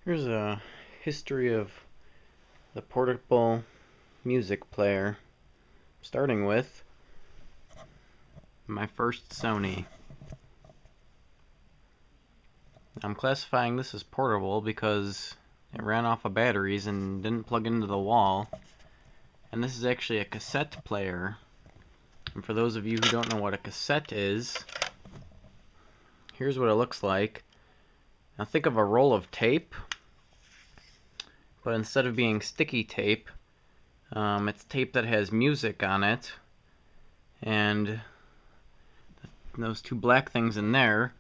Here's a history of the portable music player, starting with my first Sony. I'm classifying this as portable because it ran off of batteries and didn't plug into the wall. And this is actually a cassette player. And for those of you who don't know what a cassette is, here's what it looks like. Now think of a roll of tape, but instead of being sticky tape, it's tape that has music on it, and those two black things in there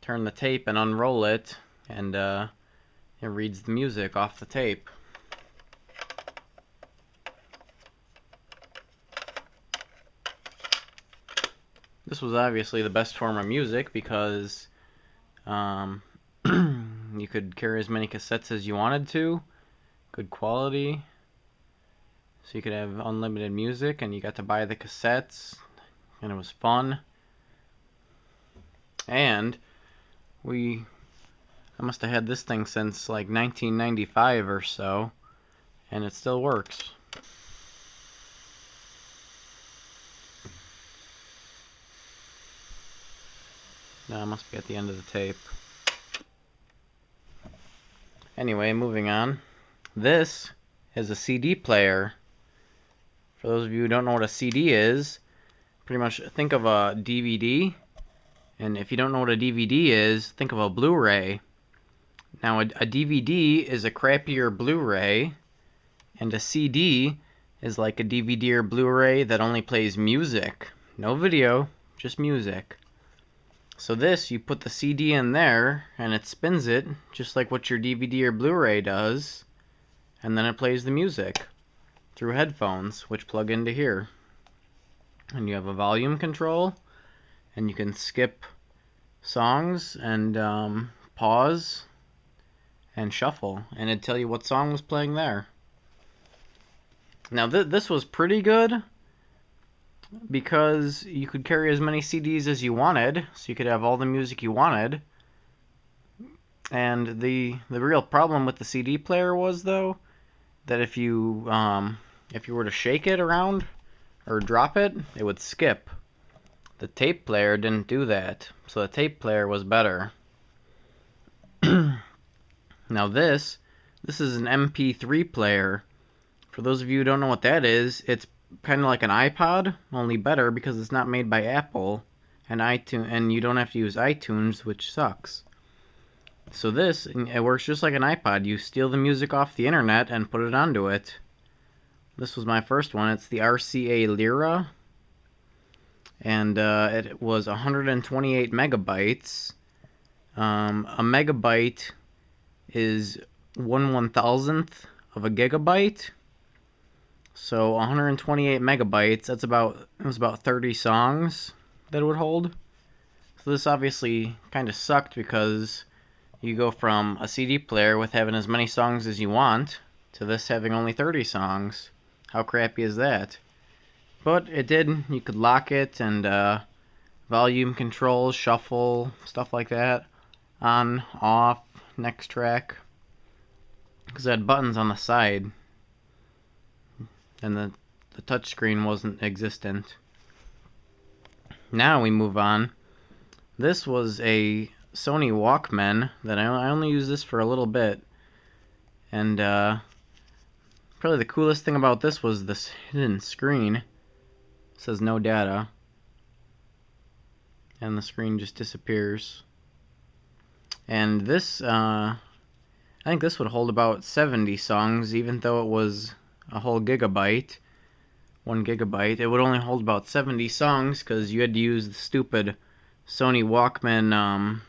turn the tape and unroll it, and it reads the music off the tape. This was obviously the best form of music because you could carry as many cassettes as you wanted to, good quality, so you could have unlimited music, and you got to buy the cassettes, and it was fun. And I must have had this thing since like 1995 or so, and it still works. Now it must be at the end of the tape. Anyway, moving on. This is a CD player. For those of you who don't know what a CD is, pretty much think of a DVD. And if you don't know what a DVD is, think of a Blu-ray. Now a DVD is a crappier Blu-ray, and a CD is like a DVD or Blu-ray that only plays music. No video, just music. So this, you put the CD in there, and it spins it, just like what your DVD or Blu-ray does, and then it plays the music through headphones, which plug into here. And you have a volume control, and you can skip songs and pause and shuffle, and it'd tell you what song was playing there. Now this was pretty good because you could carry as many CDs as you wanted, so you could have all the music you wanted. And the real problem with the CD player was, though, that if you were to shake it around or drop it, it would skip. The tape player didn't do that, so the tape player was better. Now this is an MP3 player. For those of you who don't know what that is, it's kind of like an iPod, only better because it's not made by Apple and iTunes, and you don't have to use iTunes, which sucks. So it works just like an iPod. You steal the music off the internet and put it onto it. This was my first one. It's the RCA Lyra, and it was 128 megabytes. A megabyte is 1/1000th of a gigabyte. So 128 megabytes, it was about 30 songs that it would hold. So this obviously kind of sucked because you go from a CD player with having as many songs as you want to this having only 30 songs. How crappy is that? But it did, you could lock it, and volume controls, shuffle, stuff like that. On, off, next track. Because it had buttons on the side, and the touchscreen wasn't existent. Now we move on. This was a Sony Walkman that I only used this for a little bit, and probably the coolest thing about this was this hidden screen. It says no data, and the screen just disappears. And this, I think this would hold about 70 songs, even though it was a whole gigabyte, 1 gigabyte. It would only hold about 70 songs because you had to use the stupid Sony Walkman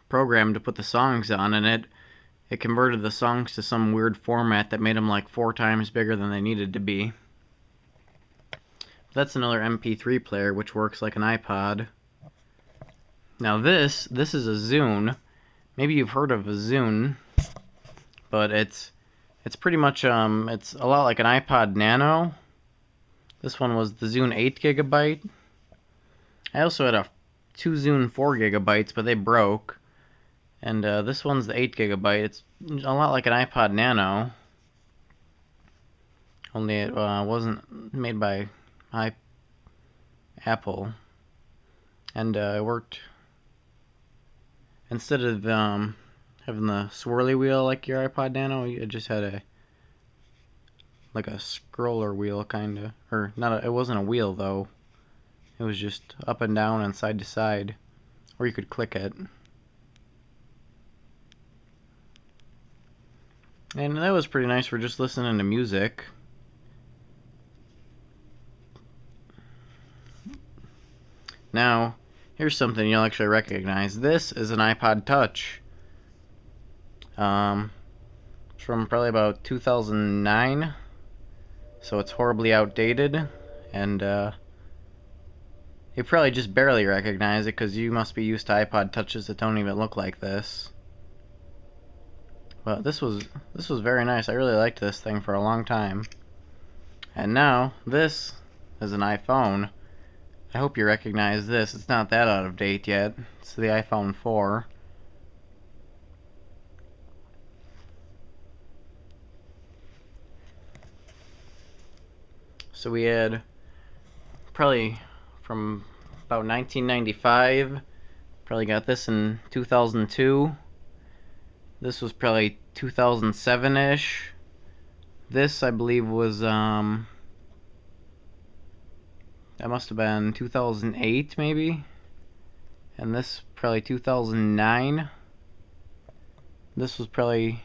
program to put the songs on, and it converted the songs to some weird format that made them like 4 times bigger than they needed to be. That's another MP3 player, which works like an iPod. Now this is a Zune. Maybe you've heard of a Zune, but it's pretty much it's a lot like an iPod Nano. This one was the Zune 8 gigabyte. I also had two Zune 4 gigabytes, but they broke. And this one's the 8 gigabyte. It's a lot like an iPod Nano, only it wasn't made by Apple, and it worked. Instead of having the swirly wheel like your iPod Nano, it just had a scroller wheel kinda, or not. It wasn't a wheel though. It was just up and down and side to side, or you could click it. And that was pretty nice for just listening to music. Now, here's something you'll actually recognize. This is an iPod Touch. It's from probably about 2009, so it's horribly outdated, and you probably just barely recognize it because you must be used to iPod Touches that don't even look like this. But this was very nice. I really liked this thing for a long time. And now this is an iPhone. I hope you recognize this. It's not that out of date yet. It's the iPhone 4. So we had probably from about 1995. Probably got this in 2002. This was probably 2007-ish. This, I believe, was that must have been 2008 maybe. And this probably 2009. This was probably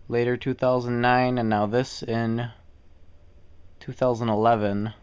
later 2009, and now this in 2011.